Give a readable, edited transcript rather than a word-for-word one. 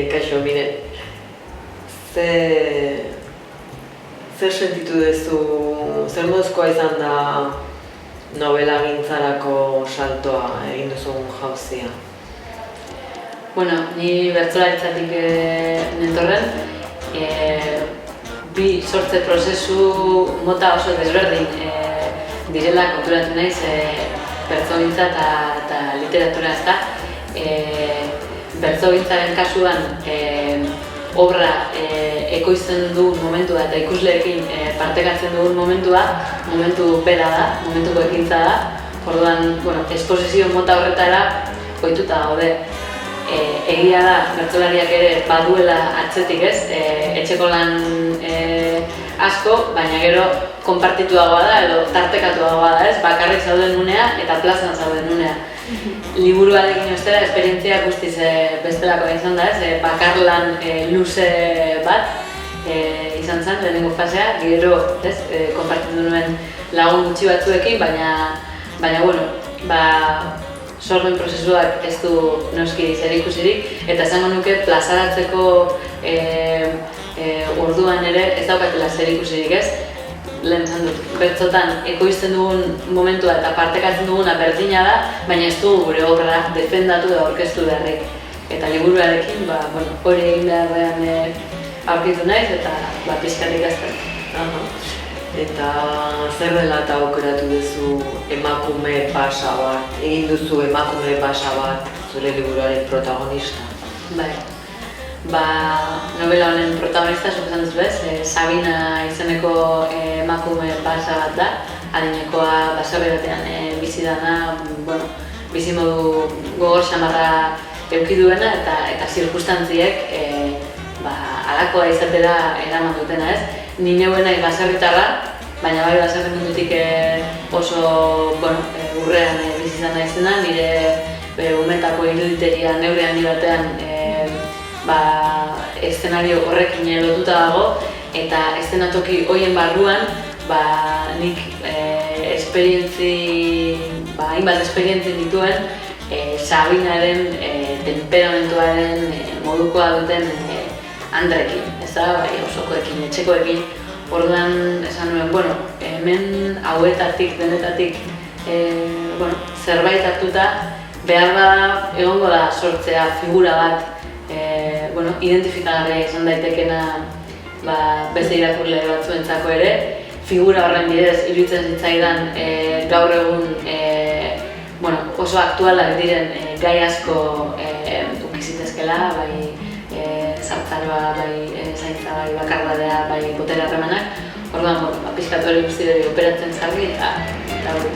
Kaixo, mire, zer sentitu duzu, zer moduzkoa izan da novela gintzarako saltoa egin duzun jauzia? Bueno, ni bertsolaritzatik nentorren, bi sortze prozesu mota oso desberdin direla konturatu naiz bertsogintza eta literatura, ezta. Bertsogintzaren kasuan obra ekoizten dugun momentua eta ikusleekin partekatzen dugun momentua, momentu bera da, momentuko ekintza da. Orduan, esposizio mota horretara ohituta gaude. Egia da, bertsolariak ere baduela atzetik, ez? Etxeko lan asko, baina gero konpartituagoa da edo tartekatuagoa da, ez? Bakarrik zauden unea eta plazan zauden unea. Liburuarekin ostera, esperientzia guztiz bestelako izan da, ez? Bakarlan luze bat izan zen, lehenengo fasea, gero, ez? Konpartitu nuen lagun gutxi batzuekin, baina, sormen prozesuak ez du noski zerikusirik, eta esango nuke plazaratzeko orduan ere ez daukatela zerikusirik, ez? Lehen esan dut, bertsotan ekoizten dugun momentua eta partekatzen duguna berdina da, baina ez dugu gure obra defendatu da aurkeztu beharrik. Eta liburuarekin, hori egin beharrean aurkitu naiz eta pixkat ikasten. Eta zer dela eta aukeratu duzu emakume pasa bat, egin duzu emakume pasa bat zure liburuaren protagonista? Bai, novela honen protagonista, zuk esan duzu ez, Sabina izeneko emakume pasa bat da, adinekoa baserri batean bizi dana, bizimodu gogor samarra eduki duena eta zirkustantziek halakoa izatera eraman dutena, ez? Ni neuen nahi baserritarra, baina bai baserri mundutik oso urrean bizi izan naizena, nire umetako iruditeria neure handi batean eszenario horrekin lotuta dago, eta eszenatoki horien barruan nik hainbat esperientzi dituen Sabinaren temperamentuaren modukoa duten andrekin, ez da, osokoekin, etxekoekin. Orduan esan nuen, hemen hauetatik, denetatik zerbait hartuta, behar bada egongo da sortzea figura bat identifikagarria izan daitekena beste irakurle batzuentzako ere. Figura horren bidez iruditzen zitzaidan gaur egun oso aktualak diren gai asko uki zitezkeela, bai zartzaroa, bai zaintza, bai bakardadea, bai botere harremanak. Orduan, pixkat hori guzti operatzen jarri eta hori